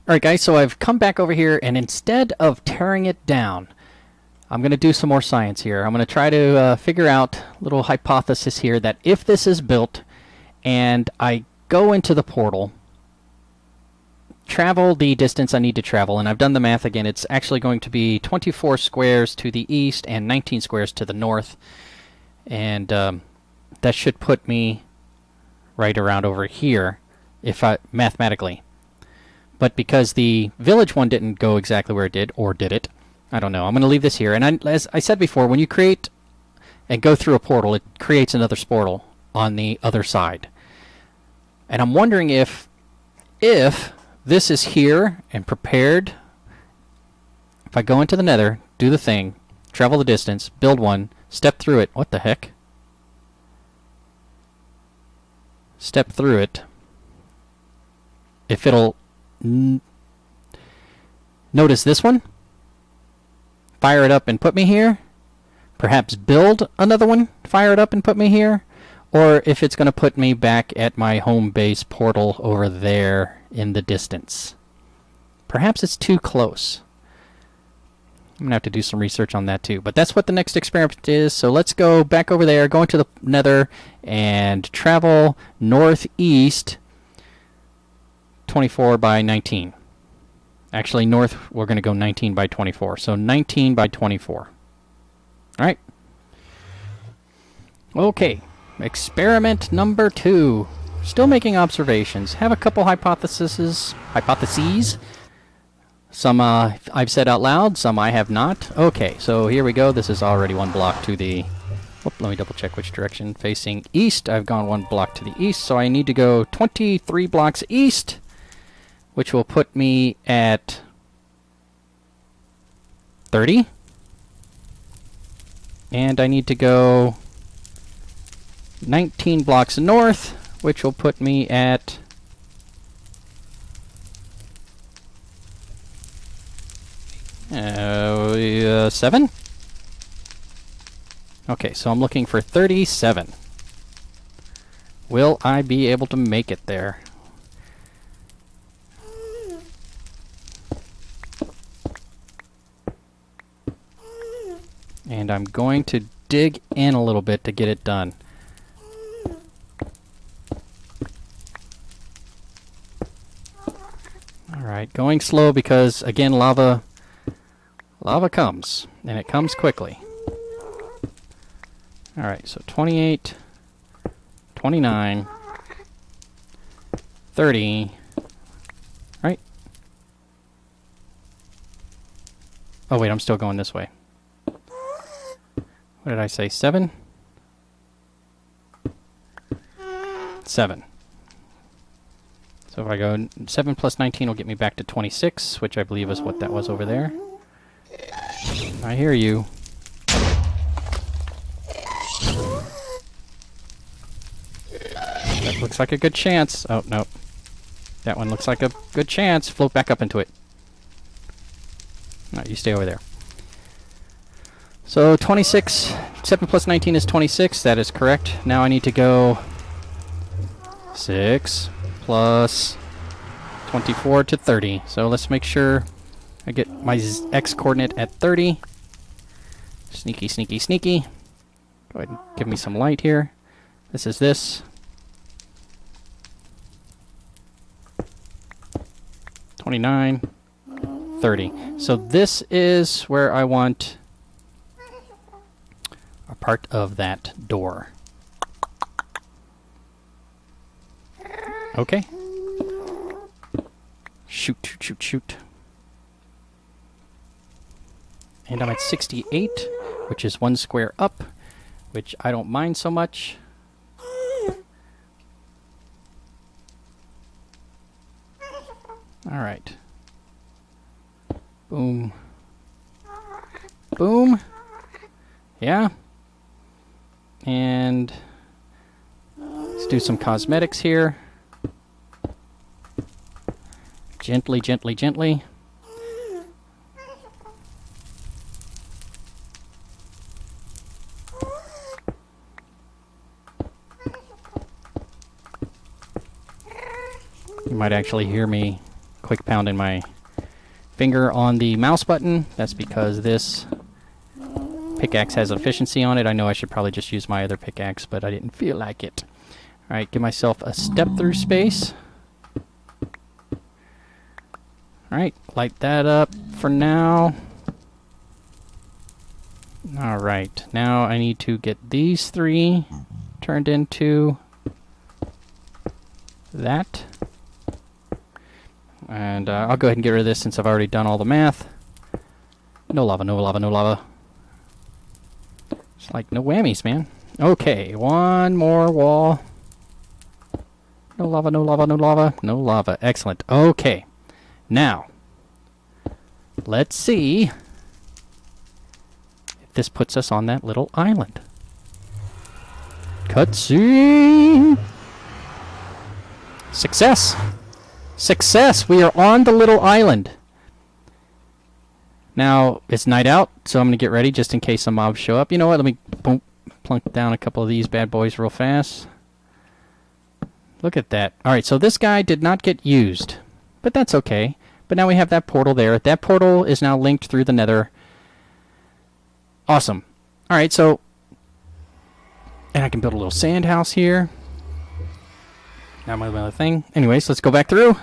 Alright guys, so I've come back over here, and instead of tearing it down, I'm going to do some more science here. I'm going to try to figure out a little hypothesis here that if this is built and I go into the portal, travel the distance I need to travel, and I've done the math again, it's actually going to be 24 squares to the east and 19 squares to the north, and that should put me right around over here if I mathematically. But because the village one didn't go exactly where it did, or did it? I don't know. I'm going to leave this here. And as I said before, when you create and go through a portal, it creates another portal on the other side. And I'm wondering if this is here and prepared, if I go into the nether, do the thing, travel the distance, build one, step through it. What the heck? Step through it. If it'll... notice this one, fire it up and put me here, perhaps build another one, fire it up and put me here, or if it's going to put me back at my home base portal over there in the distance. Perhaps it's too close. I'm going to have to do some research on that too, but that's what the next experiment is. So let's go back over there, go into the nether, and travel northeast 24 by 19. Actually, north, we're going to go 19 by 24. So 19 by 24. All right. Okay. Experiment number 2. Still making observations. Have a couple hypotheses. Some I've said out loud, some I have not. Okay, so here we go. This is already one block to the... Whoop, let me double check which direction. Facing east. I've gone one block to the east, so I need to go 23 blocks east, which will put me at 30. And I need to go 19 blocks north, which will put me at 7. Okay, so I'm looking for 37. Will I be able to make it there? And I'm going to dig in a little bit to get it done. Alright, going slow because, again, lava comes, and it comes quickly. Alright, so 28, 29, 30, right? Oh wait, I'm still going this way. What did I say, 7? 7. So if I go 7 plus 19 will get me back to 26, which I believe is what that was over there. I hear you. That looks like a good chance. Oh, no. That one looks like a good chance. Float back up into it. No, you stay over there. So 26, 7 plus 19 is 26. That is correct. Now I need to go 6 plus 24 to 30. So let's make sure I get my x coordinate at 30. Sneaky, sneaky, sneaky. Go ahead and give me some light here. This is this. 29, 30. So this is where I want a part of that door. Okay. Shoot, shoot, shoot, shoot. And I'm at 68, which is 1 square up, which I don't mind so much. All right. Boom. Boom. Yeah. And let's do some cosmetics here. Gently, gently, gently. You might actually hear me quick pounding my finger on the mouse button. That's because this pickaxe has efficiency on it. I know I should probably just use my other pickaxe, but I didn't feel like it. Alright, give myself a step through space. Alright, light that up for now. Alright, now I need to get these 3 turned into that. And I'll go ahead and get rid of this since I've already done all the math. No lava, no lava, no lava. It's like no whammies, man. Okay, 1 more wall. No lava, no lava, no lava, no lava. Excellent. Okay. Now, let's see if this puts us on that little island. Cutscene! Success! Success! We are on the little island. Now, it's night out, so I'm going to get ready just in case some mobs show up. You know what? Let me boom, plunk down a couple of these bad boys real fast. Look at that. Alright, so this guy did not get used. But that's okay. But now we have that portal there. That portal is now linked through the nether. Awesome. Alright, so... and I can build a little sand house here. Not my other thing. Anyways, let's go back through.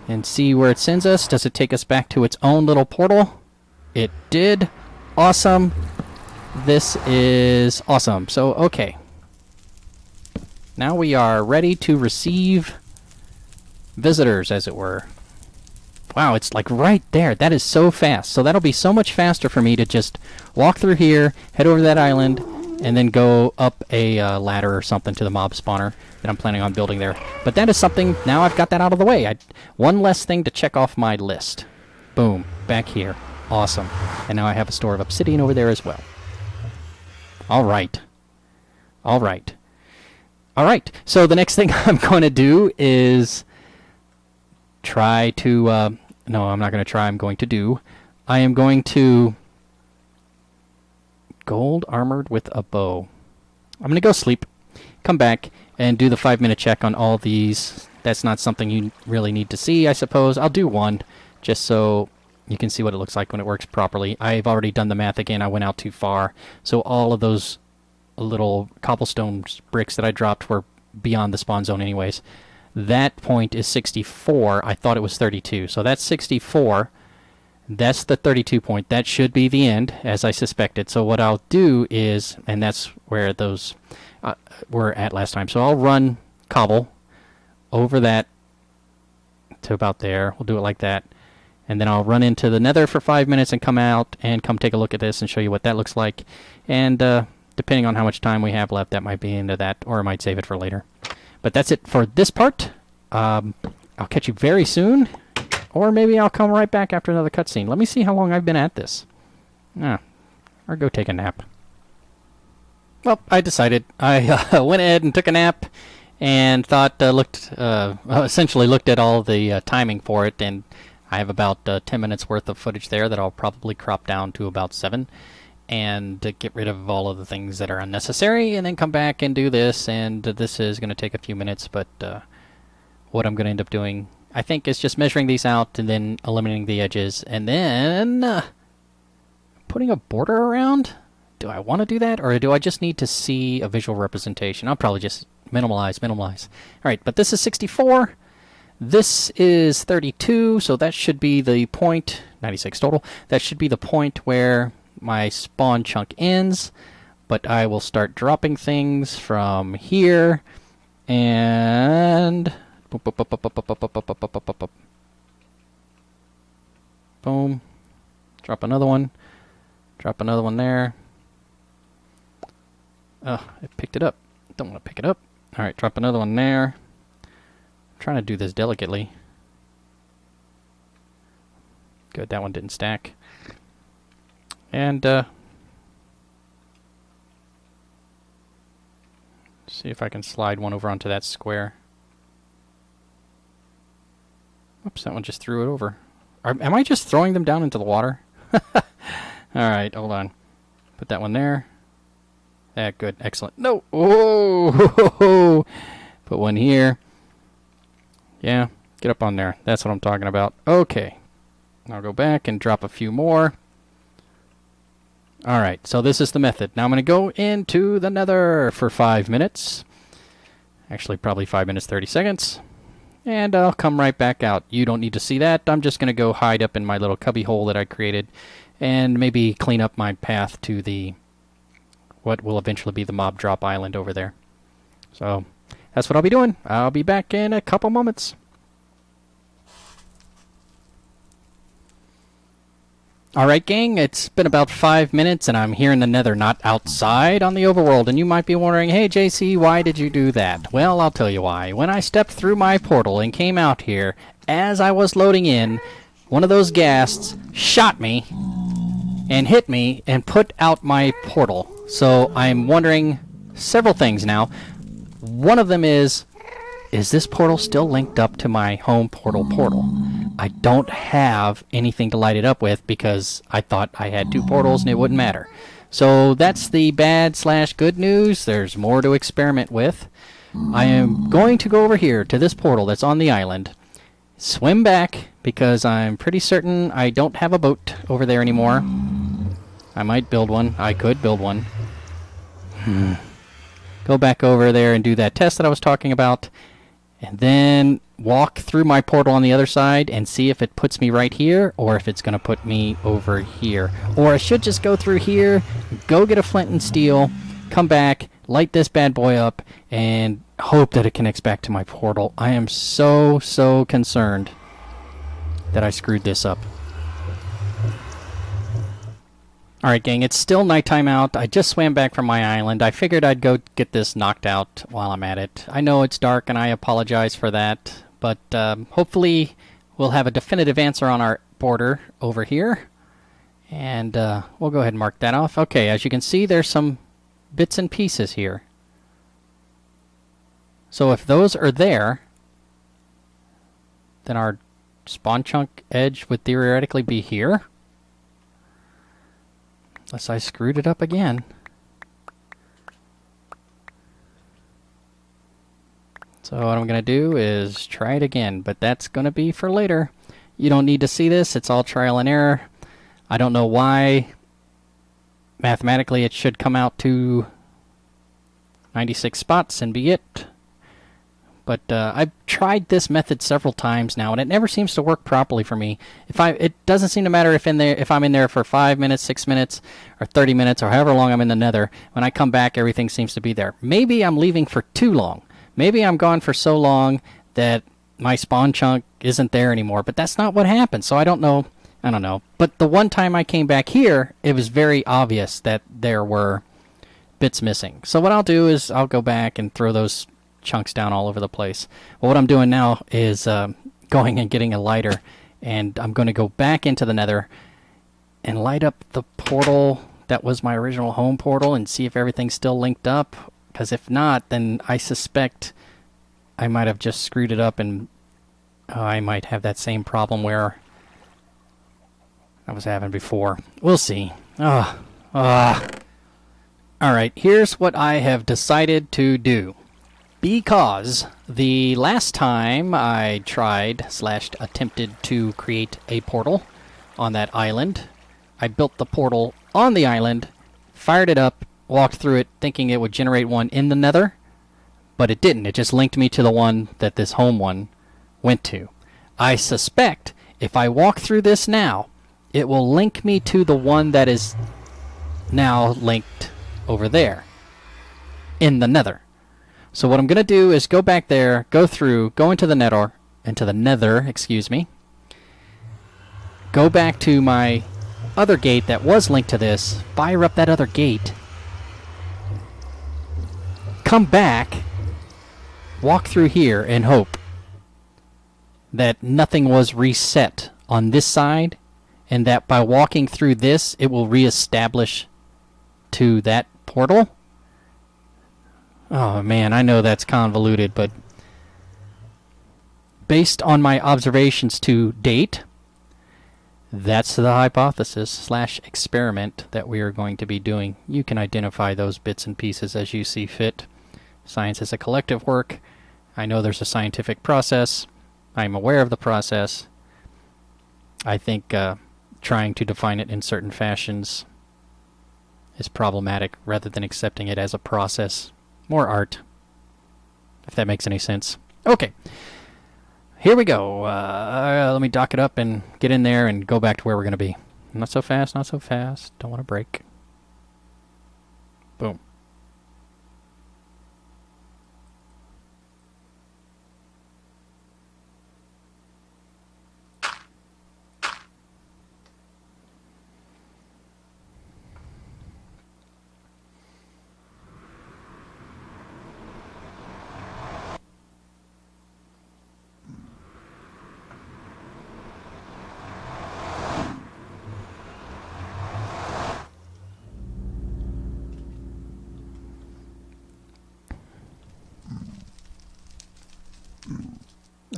And see where it sends us. Does it take us back to its own little portal? It did. Awesome. This is awesome. So, okay. Now we are ready to receive visitors, as it were. Wow, it's like right there. That is so fast. So that'll be so much faster for me to just walk through here, head over to that island, and then go up a ladder or something to the mob spawner that I'm planning on building there. But that is something, now I've got that out of the way. One less thing to check off my list. Boom, back here. Awesome. And now I have a store of obsidian over there as well. Alright. Alright. Alright, so the next thing I'm going to do is try to, no, I'm not going to try, I'm going to do. I am going to gold armored with a bow. I'm going to go sleep, come back, and do the 5-minute check on all these. That's not something you really need to see, I suppose. I'll do one, just so you can see what it looks like when it works properly. I've already done the math again. I went out too far. So all of those little cobblestone bricks that I dropped were beyond the spawn zone anyways. That point is 64. I thought it was 32. So that's 64. That's the 32 point. That should be the end, as I suspected. So what I'll do is, and that's where those were at last time. So I'll run cobble over that to about there. We'll do it like that. And then I'll run into the nether for 5 minutes and come out and come take a look at this and show you what that looks like. And depending on how much time we have left, that might be into that, or I might save it for later. But that's it for this part. I'll catch you very soon. Or maybe I'll come right back after another cutscene. Let me see how long I've been at this. Or go take a nap. Well, I decided. I went ahead and took a nap and thought, essentially looked at all the timing for it, and I have about 10 minutes worth of footage there that I'll probably crop down to about 7 and get rid of all of the things that are unnecessary, and then come back and do this, and this is going to take a few minutes, but what I'm going to end up doing, I think, is just measuring these out and then eliminating the edges, and then putting a border around. Do I want to do that, or do I just need to see a visual representation? I'll probably just minimize. Alright, but this is 64. This is 32, so that should be the point, 96 total. That should be the point where my spawn chunk ends, but I will start dropping things from here, and boom, drop another one there. I picked it up. Don't want to pick it up. Alright, drop another one there. I'm trying to do this delicately. Good, that one didn't stack. And see if I can slide one over onto that square. Oops, that one just threw it over. Am I just throwing them down into the water? Alright, hold on. Put that one there. Yeah, good, excellent. No! Oh! Put one here. Yeah, Get up on there. That's what I'm talking about. Okay. I'll go back and drop a few more. Alright, so this is the method. Now I'm going to go into the nether for 5 minutes. Actually, probably 5 minutes, 30 seconds. And I'll come right back out. You don't need to see that. I'm just going to go hide up in my little cubby hole that I created. And maybe clean up my path to the... what will eventually be the mob drop island over there. So, that's what I'll be doing. I'll be back in a couple moments. Alright gang, it's been about 5 minutes and I'm here in the nether, not outside on the overworld, and you might be wondering, hey JC, why did you do that? Well, I'll tell you why. When I stepped through my portal and came out here, as I was loading in, one of those ghasts shot me and hit me and put out my portal. So I'm wondering several things now. One of them is this portal still linked up to my home portal? I don't have anything to light it up with because I thought I had 2 portals and it wouldn't matter. So that's the bad/good news. There's more to experiment with. I am going to go over here to this portal that's on the island, swim back because I'm pretty certain I don't have a boat over there anymore. I might build one. I could build one. Go back over there and do that test that I was talking about. And then walk through my portal on the other side and see if it puts me right here or if it's going to put me over here. Or I should just go through here, go get a flint and steel, come back, light this bad boy up, and hope that it connects back to my portal. I am so concerned that I screwed this up. Alright gang, it's still nighttime out. I just swam back from my island. I figured I'd go get this knocked out while I'm at it. I know it's dark and I apologize for that, but hopefully we'll have a definitive answer on our border over here. And we'll go ahead and mark that off. Okay, as you can see, there's some bits and pieces here. So if those are there, then our spawn chunk edge would theoretically be here. Unless I screwed it up again. So what I'm going to do is try it again, but that's going to be for later. You don't need to see this. It's all trial and error. I don't know why. Mathematically, it should come out to 96 spots and be it. But I've tried this method several times now, and it never seems to work properly for me. It doesn't seem to matter if I'm in there for 5 minutes, 6 minutes, or 30 minutes, or however long I'm in the nether. When I come back, everything seems to be there. Maybe I'm leaving for too long. Maybe I'm gone for so long that my spawn chunk isn't there anymore. But that's not what happened, so I don't know. I don't know. But the one time I came back here, it was very obvious that there were bits missing. So what I'll do is I'll go back and throw those chunks down all over the place. Well, what I'm doing now is going and getting a lighter, and I'm going to go back into the nether and light up the portal that was my original home portal and see if everything's still linked up, because if not, then I suspect I might have just screwed it up and I might have that same problem where I was having before. We'll see. Alright, here's what I have decided to do. Because the last time I tried/attempted to create a portal on that island, I built the portal on the island, fired it up, walked through it thinking it would generate one in the nether, but it didn't. It just linked me to the one that this home one went to. I suspect if I walk through this now, it will link me to the one that is now linked over there in the nether. So what I'm going to do is go back there, go through, go into the nether, go back to my other gate that was linked to this, fire up that other gate, come back, walk through here, and hope that nothing was reset on this side, and that by walking through this, it will reestablish to that portal. Oh man, I know that's convoluted, but based on my observations to date, that's the hypothesis/experiment that we are going to be doing. You can identify those bits and pieces as you see fit. Science is a collective work. I know there's a scientific process. I'm aware of the process. I think trying to define it in certain fashions is problematic rather than accepting it as a process. More art, if that makes any sense. Okay, here we go. Let me dock it up and get in there and go back to where we're going to be. Not so fast, not so fast. Don't want to break. Boom.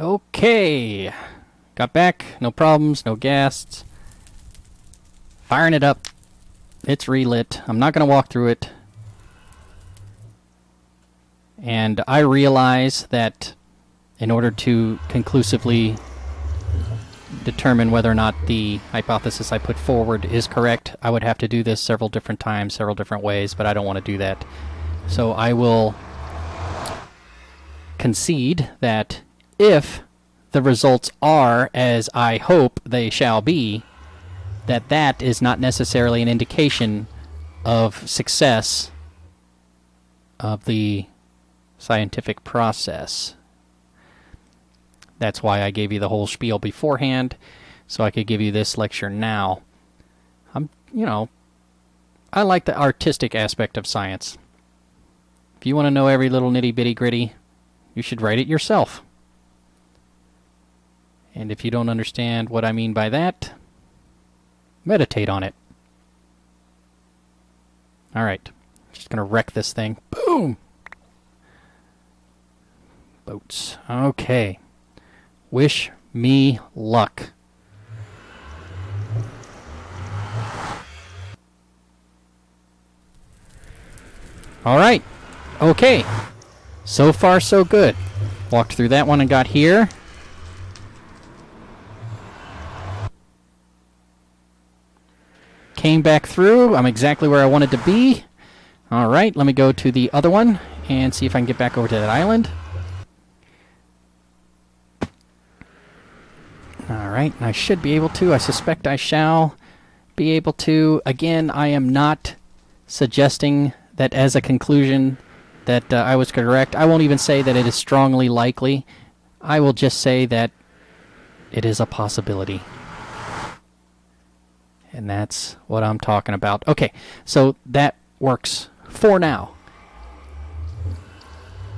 Okay, got back, no problems, no gas. Firing it up. It's relit. I'm not going to walk through it. And I realize that in order to conclusively determine whether or not the hypothesis I put forward is correct, I would have to do this several different times, several different ways, but I don't want to do that. So I will concede that if the results are as I hope they shall be, that is not necessarily an indication of success of the scientific process. That's why I gave you the whole spiel beforehand, so I could give you this lecture now. I like the artistic aspect of science. If you want to know every little nitty-bitty gritty, you should write it yourself. And if you don't understand what I mean by that, meditate on it. Alright, just gonna wreck this thing. Boom! Boats. Okay. Wish me luck. Alright. Okay. So far, so good. Walked through that one and got here. Came back through. I'm exactly where I wanted to be. Alright, let me go to the other one and see if I can get back over to that island. Alright, I should be able to. I suspect I shall be able to. Again, I am not suggesting that as a conclusion that I was correct. I won't even say that it is strongly likely. I will just say that it is a possibility. And that's what I'm talking about. Okay, so that works for now.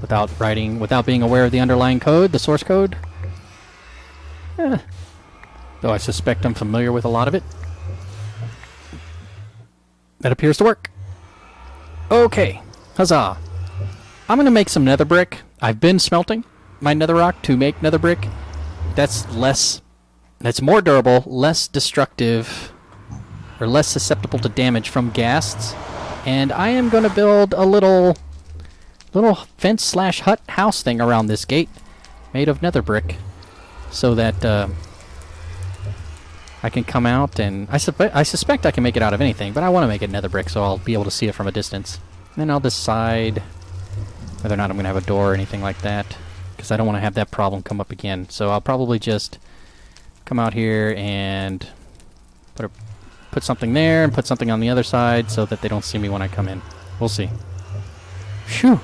Without being aware of the underlying code, the source code. Though I suspect I'm familiar with a lot of it. That appears to work. Okay, huzzah. I'm going to make some nether brick. I've been smelting my nether rock to make nether brick. That's more durable, less destructive, or less susceptible to damage from ghasts. And I am going to build a little fence/hut house thing around this gate made of nether brick so that I can come out and I suspect I can make it out of anything, but I want to make it nether brick so I'll be able to see it from a distance. And then I'll decide whether or not I'm going to have a door or anything like that, because I don't want to have that problem come up again. So I'll probably just come out here and put something there and put something on the other side so that they don't see me when I come in. We'll see. Phew.